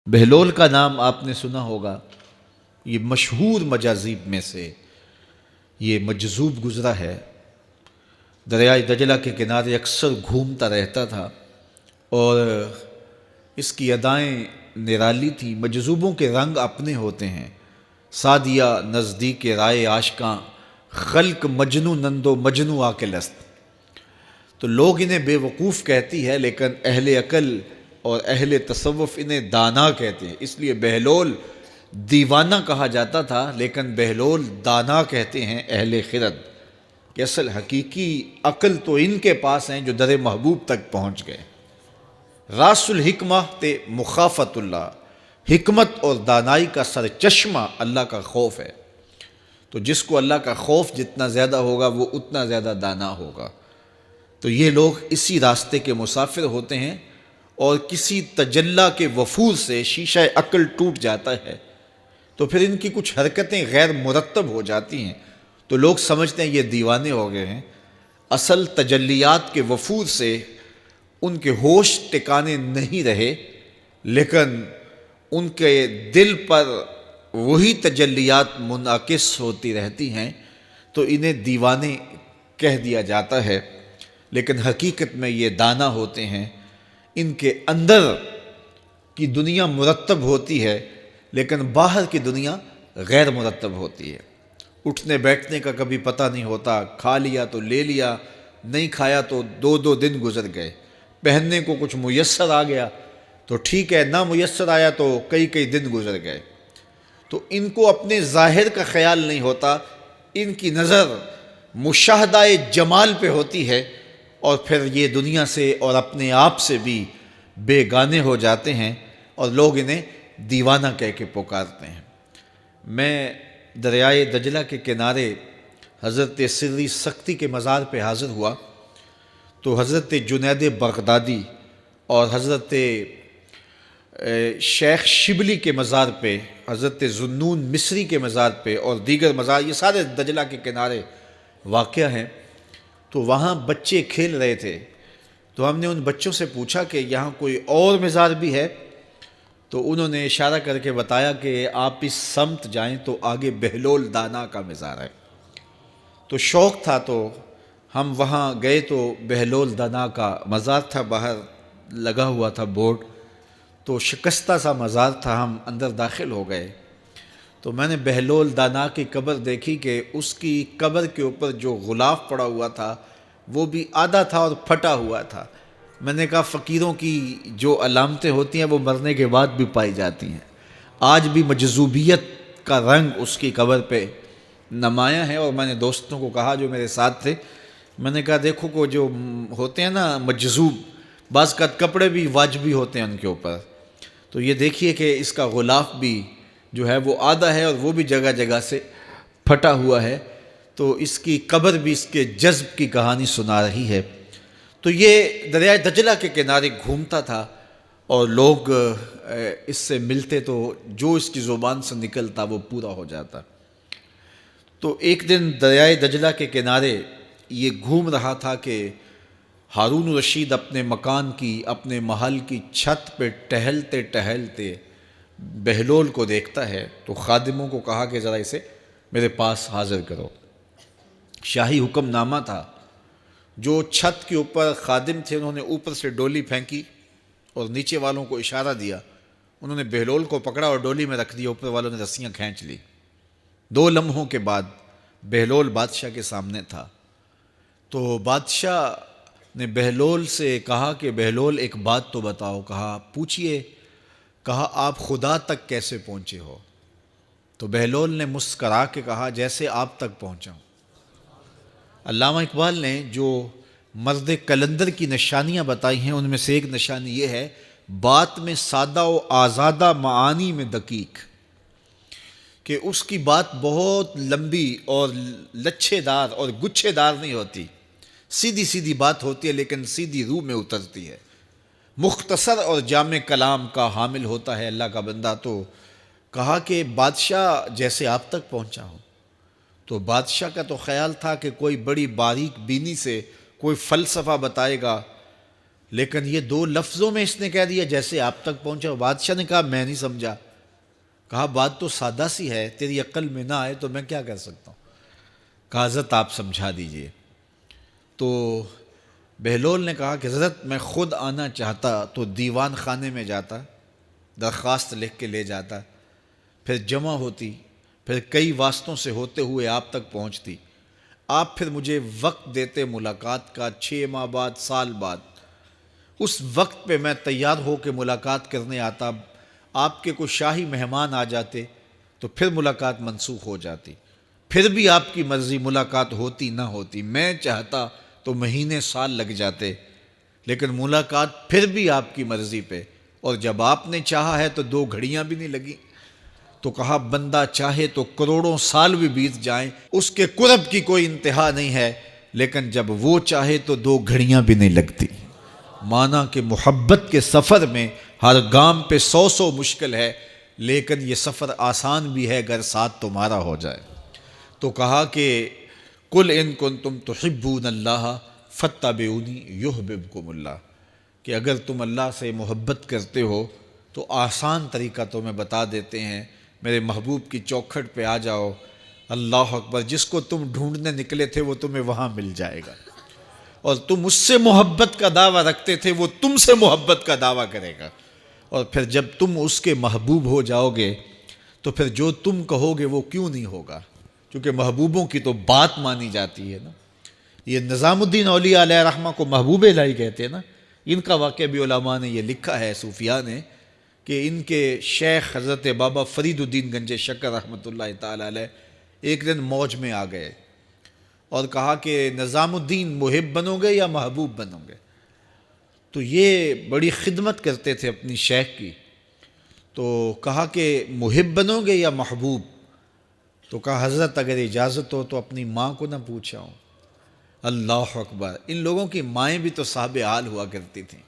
بہلول کا نام آپ نے سنا ہوگا، یہ مشہور مجاذیب میں سے یہ مجذوب گزرا ہے۔ دریائے دجلہ کے کنارے اکثر گھومتا رہتا تھا اور اس کی ادائیں نرالی تھی۔ مجذوبوں کے رنگ اپنے ہوتے ہیں، سادیہ نزدیک رائے عاشقاں، خلق مجنو نندو مجنو آکل است۔ تو لوگ انہیں بے وقوف کہتی ہے، لیکن اہل عقل اور اہل تصوف انہیں دانا کہتے ہیں۔ اس لیے بہلول دیوانہ کہا جاتا تھا، لیکن بہلول دانا کہتے ہیں اہل خرد، کہ اصل حقیقی عقل تو ان کے پاس ہیں جو در محبوب تک پہنچ گئے۔ راس الحکمہ تے مخافت اللہ، حکمت اور دانائی کا سر چشمہ اللہ کا خوف ہے۔ تو جس کو اللہ کا خوف جتنا زیادہ ہوگا وہ اتنا زیادہ دانا ہوگا۔ تو یہ لوگ اسی راستے کے مسافر ہوتے ہیں، اور کسی تجلی کے وفور سے شیشہ عقل ٹوٹ جاتا ہے تو پھر ان کی کچھ حرکتیں غیر مرتب ہو جاتی ہیں، تو لوگ سمجھتے ہیں یہ دیوانے ہو گئے ہیں۔ اصل تجلیات کے وفور سے ان کے ہوش ٹکانے نہیں رہے، لیکن ان کے دل پر وہی تجلیات منعکس ہوتی رہتی ہیں، تو انہیں دیوانے کہہ دیا جاتا ہے، لیکن حقیقت میں یہ دانا ہوتے ہیں۔ ان کے اندر کی دنیا مرتب ہوتی ہے، لیکن باہر کی دنیا غیر مرتب ہوتی ہے۔ اٹھنے بیٹھنے کا کبھی پتہ نہیں ہوتا، کھا لیا تو لے لیا، نہیں کھایا تو دو دو دن گزر گئے۔ پہننے کو کچھ میسر آ گیا تو ٹھیک ہے، نہ میسر آیا تو کئی کئی دن گزر گئے۔ تو ان کو اپنے ظاہر کا خیال نہیں ہوتا، ان کی نظر مشاہدہ جمال پہ ہوتی ہے، اور پھر یہ دنیا سے اور اپنے آپ سے بھی بے گانے ہو جاتے ہیں، اور لوگ انہیں دیوانہ کہہ کے پکارتے ہیں۔ میں دریائے دجلہ کے کنارے حضرت سری سختی کے مزار پہ حاضر ہوا، تو حضرت جنید بغدادی اور حضرت شیخ شبلی کے مزار پہ، حضرت ذوالنون مصری کے مزار پہ، اور دیگر مزار، یہ سارے دجلہ کے کنارے واقع ہیں۔ تو وہاں بچے کھیل رہے تھے، تو ہم نے ان بچوں سے پوچھا کہ یہاں کوئی اور مزار بھی ہے؟ تو انہوں نے اشارہ کر کے بتایا کہ آپ اس سمت جائیں تو آگے بہلول دانا کا مزار ہے۔ تو شوق تھا تو ہم وہاں گئے، تو بہلول دانا کا مزار تھا، باہر لگا ہوا تھا بورڈ، تو شکستہ سا مزار تھا، ہم اندر داخل ہو گئے۔ تو میں نے بہلول دانا کی قبر دیکھی کہ اس کی قبر کے اوپر جو غلاف پڑا ہوا تھا وہ بھی آدھا تھا اور پھٹا ہوا تھا۔ میں نے کہا فقیروں کی جو علامتیں ہوتی ہیں وہ مرنے کے بعد بھی پائی جاتی ہیں۔ آج بھی مجذوبیت کا رنگ اس کی قبر پہ نمایاں ہے، اور میں نے دوستوں کو کہا جو میرے ساتھ تھے، میں نے کہا دیکھو کو جو ہوتے ہیں نا مجذوب، بعض کا کپڑے بھی واجبی ہوتے ہیں ان کے اوپر، تو یہ دیکھیے کہ اس کا غلاف بھی جو ہے وہ آدھا ہے، اور وہ بھی جگہ جگہ سے پھٹا ہوا ہے۔ تو اس کی قبر بھی اس کے جذب کی کہانی سنا رہی ہے۔ تو یہ دریائے دجلہ کے کنارے گھومتا تھا، اور لوگ اس سے ملتے تو جو اس کی زبان سے نکلتا وہ پورا ہو جاتا۔ تو ایک دن دریائے دجلہ کے کنارے یہ گھوم رہا تھا کہ ہارون رشید اپنے مکان کی، اپنے محل کی چھت پہ ٹہلتے ٹہلتے بہلول کو دیکھتا ہے، تو خادموں کو کہا کہ ذرا اسے میرے پاس حاضر کرو۔ شاہی حکم نامہ تھا، جو چھت کے اوپر خادم تھے انہوں نے اوپر سے ڈولی پھینکی اور نیچے والوں کو اشارہ دیا، انہوں نے بہلول کو پکڑا اور ڈولی میں رکھ دیا، اوپر والوں نے رسیاں کھینچ لی۔ 2 لمحوں کے بعد بہلول بادشاہ کے سامنے تھا۔ تو بادشاہ نے بہلول سے کہا کہ بہلول ایک بات تو بتاؤ، کہا پوچھئے، کہا آپ خدا تک کیسے پہنچے ہو؟ تو بہلول نے مسکرا کے کہا جیسے آپ تک پہنچا ہوں۔ علامہ اقبال نے جو مرد کلندر کی نشانیاں بتائی ہیں ان میں سے ایک نشانی یہ ہے، بات میں سادہ و آزادہ، معانی میں دقیق، کہ اس کی بات بہت لمبی اور لچھے دار اور گچھے دار نہیں ہوتی، سیدھی سیدھی بات ہوتی ہے، لیکن سیدھی روح میں اترتی ہے۔ مختصر اور جامع کلام کا حامل ہوتا ہے اللہ کا بندہ۔ تو کہا کہ بادشاہ جیسے آپ تک پہنچا ہوں۔ تو بادشاہ کا تو خیال تھا کہ کوئی بڑی باریک بینی سے کوئی فلسفہ بتائے گا، لیکن یہ 2 لفظوں میں اس نے کہہ دیا جیسے آپ تک پہنچا۔ بادشاہ نے کہا میں نہیں سمجھا۔ کہا بات تو سادہ سی ہے، تیری عقل میں نہ آئے تو میں کیا کر سکتا ہوں؟ کہا حضرت آپ سمجھا دیجئے۔ تو بہلول نے کہا کہ حضرت میں خود آنا چاہتا تو دیوان خانے میں جاتا، درخواست لکھ کے لے جاتا، پھر جمع ہوتی، پھر کئی واسطوں سے ہوتے ہوئے آپ تک پہنچتی، آپ پھر مجھے وقت دیتے ملاقات کا 6 ماہ بعد، سال بعد، اس وقت پہ میں تیار ہو کے ملاقات کرنے آتا، آپ کے کوئی شاہی مہمان آ جاتے تو پھر ملاقات منسوخ ہو جاتی، پھر بھی آپ کی مرضی ملاقات ہوتی نہ ہوتی، میں چاہتا تو مہینے سال لگ جاتے، لیکن ملاقات پھر بھی آپ کی مرضی پہ، اور جب آپ نے چاہا ہے تو 2 گھڑیاں بھی نہیں لگی۔ تو کہا بندہ چاہے تو کروڑوں سال بھی بیت جائیں، اس کے قرب کی کوئی انتہا نہیں ہے، لیکن جب وہ چاہے تو 2 گھڑیاں بھی نہیں لگتی۔ مانا کہ محبت کے سفر میں ہر گام پہ 100 مشکل ہے، لیکن یہ سفر آسان بھی ہے اگر ساتھ تمہارا ہو جائے۔ تو کہا کہ قل ان کنتم تحبون اللہ فاتبعونی یحببکم اللہ، کہ اگر تم اللہ سے محبت کرتے ہو تو آسان طریقہ تمہیں بتا دیتے ہیں، میرے محبوب کی چوکھٹ پہ آ جاؤ، اللہ اکبر، جس کو تم ڈھونڈنے نکلے تھے وہ تمہیں وہاں مل جائے گا، اور تم اس سے محبت کا دعویٰ رکھتے تھے وہ تم سے محبت کا دعویٰ کرے گا، اور پھر جب تم اس کے محبوب ہو جاؤ گے تو پھر جو تم کہو گے وہ کیوں نہیں ہوگا، کیونکہ محبوبوں کی تو بات مانی جاتی ہے نا۔ یہ نظام الدین اولیاء علیہ رحمہ کو محبوب الہی کہتے ہیں نا، ان کا واقعہ بھی علماء نے یہ لکھا ہے، صوفیاء نے، کہ ان کے شیخ حضرت بابا فرید الدین گنج شکر رحمۃ اللہ تعالی علیہ ایک دن موج میں آ گئے اور کہا کہ نظام الدین محب بنو گے یا محبوب بنو گے؟ تو یہ بڑی خدمت کرتے تھے اپنی شیخ کی، تو کہا کہ محب بنو گے یا محبوب؟ تو کہا حضرت اگر اجازت ہو تو اپنی ماں کو نہ پوچھاؤں۔ اللہ اکبر، ان لوگوں کی مائیں بھی تو صاحب حال ہوا کرتی تھیں۔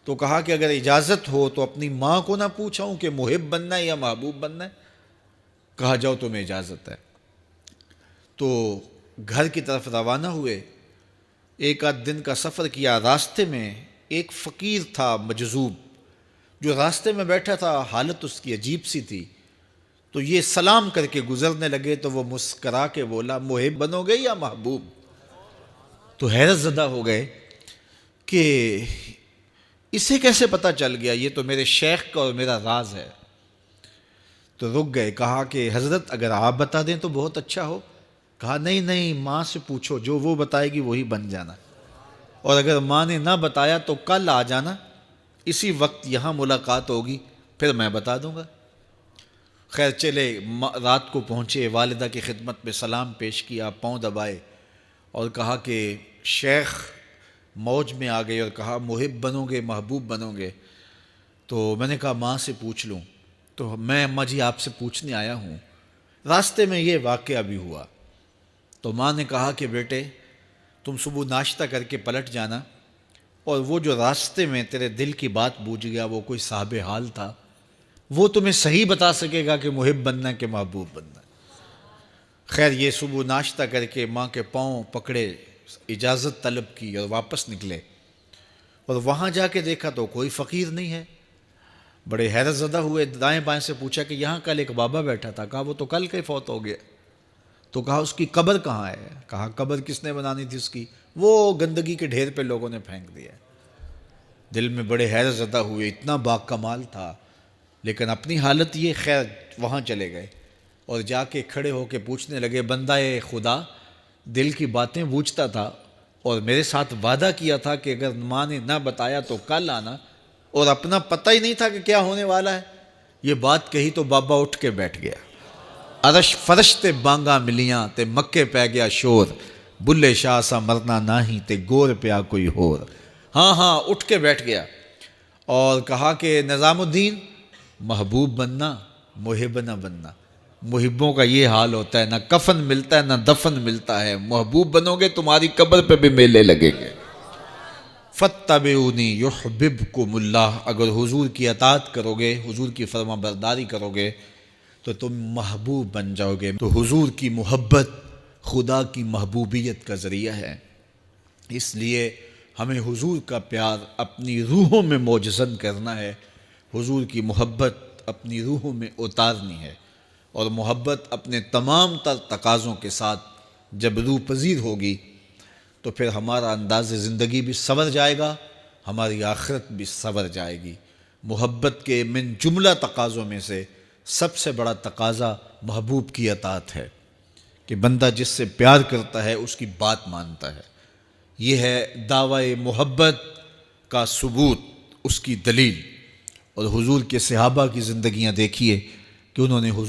تو کہا کہ اگر اجازت ہو تو اپنی ماں کو نہ پوچھاؤں کہ محب بننا ہے یا محبوب بننا ہے؟ کہا جاؤ تمہیں اجازت ہے۔ تو گھر کی طرف روانہ ہوئے، 1 دن کا سفر کیا، راستے میں ایک فقیر تھا مجذوب، جو راستے میں بیٹھا تھا، حالت اس کی عجیب سی تھی، تو یہ سلام کر کے گزرنے لگے تو وہ مسکرا کے بولا محب بنو گے یا محبوب؟ تو حیرت زدہ ہو گئے کہ اسے کیسے پتہ چل گیا، یہ تو میرے شیخ کا اور میرا راز ہے۔ تو رک گئے، کہا کہ حضرت اگر آپ بتا دیں تو بہت اچھا ہو۔ کہا نہیں نہیں، ماں سے پوچھو، جو وہ بتائے گی وہی بن جانا، اور اگر ماں نے نہ بتایا تو کل آ جانا، اسی وقت یہاں ملاقات ہوگی، پھر میں بتا دوں گا۔ خیر چلے، رات کو پہنچے، والدہ کی خدمت میں سلام پیش کیا، پاؤں دبائے اور کہا کہ شیخ موج میں آ گئے اور کہا محب بنو گے محبوب بنو گے؟ تو میں نے کہا ماں سے پوچھ لوں، تو میں اماں جی آپ سے پوچھنے آیا ہوں، راستے میں یہ واقعہ بھی ہوا۔ تو ماں نے کہا کہ بیٹے تم صبح ناشتہ کر کے پلٹ جانا، اور وہ جو راستے میں تیرے دل کی بات بوجھ گیا وہ کوئی صاحب حال تھا، وہ تمہیں صحیح بتا سکے گا کہ محب بننا ہے کہ محبوب بننا ہے۔ خیر یہ صبح ناشتہ کر کے ماں کے پاؤں پکڑے، اجازت طلب کی اور واپس نکلے، اور وہاں جا کے دیکھا تو کوئی فقیر نہیں ہے۔ بڑے حیرت زدہ ہوئے، دائیں بائیں سے پوچھا کہ یہاں کل ایک بابا بیٹھا تھا، کہا وہ تو کل کے فوت ہو گیا۔ تو کہا اس کی قبر کہاں ہے؟ کہا قبر کس نے بنانی تھی اس کی؟ وہ گندگی کے ڈھیر پہ لوگوں نے پھینک دیا۔ دل میں بڑے حیرت زدہ ہوئے، اتنا باکمال تھا، لیکن اپنی حالت یہ، خیر وہاں چلے گئے اور جا کے کھڑے ہو کے پوچھنے لگے بندہ خدا دل کی باتیں بوجھتا تھا اور میرے ساتھ وعدہ کیا تھا کہ اگر ماں نے نہ بتایا تو کل آنا، اور اپنا پتہ ہی نہیں تھا کہ کیا ہونے والا ہے۔ یہ بات کہی تو بابا اٹھ کے بیٹھ گیا، عرش فرش تے بانگا ملیاں تے مکے پہ گیا شور، بلے شاہ سا مرنا ناہی تے گور پیا کوئی ہور۔ ہاں اٹھ کے بیٹھ گیا اور کہا کہ نظام الدین محبوب بننا محب نہ بننا، محبوں کا یہ حال ہوتا ہے، نہ کفن ملتا ہے نہ دفن ملتا ہے، محبوب بنو گے تمہاری قبر پہ بھی میلے لگیں گے۔ فاتبعونی یحببکم اللہ، اگر حضور کی اطاعت کرو گے، حضور کی فرما برداری کرو گے تو تم محبوب بن جاؤ گے۔ تو حضور کی محبت خدا کی محبوبیت کا ذریعہ ہے، اس لیے ہمیں حضور کا پیار اپنی روحوں میں موجزن کرنا ہے، حضور کی محبت اپنی روحوں میں اتارنی ہے، اور محبت اپنے تمام تر تقاضوں کے ساتھ جب روح پذیر ہوگی تو پھر ہمارا انداز زندگی بھی سنور جائے گا، ہماری آخرت بھی سنور جائے گی۔ محبت کے من جملہ تقاضوں میں سے سب سے بڑا تقاضا محبوب کی اطاعت ہے، کہ بندہ جس سے پیار کرتا ہے اس کی بات مانتا ہے۔ یہ ہے دعوی محبت کا ثبوت، اس کی دلیل۔ اور حضور کے صحابہ کی زندگیاں دیکھیے کہ انہوں نے حضور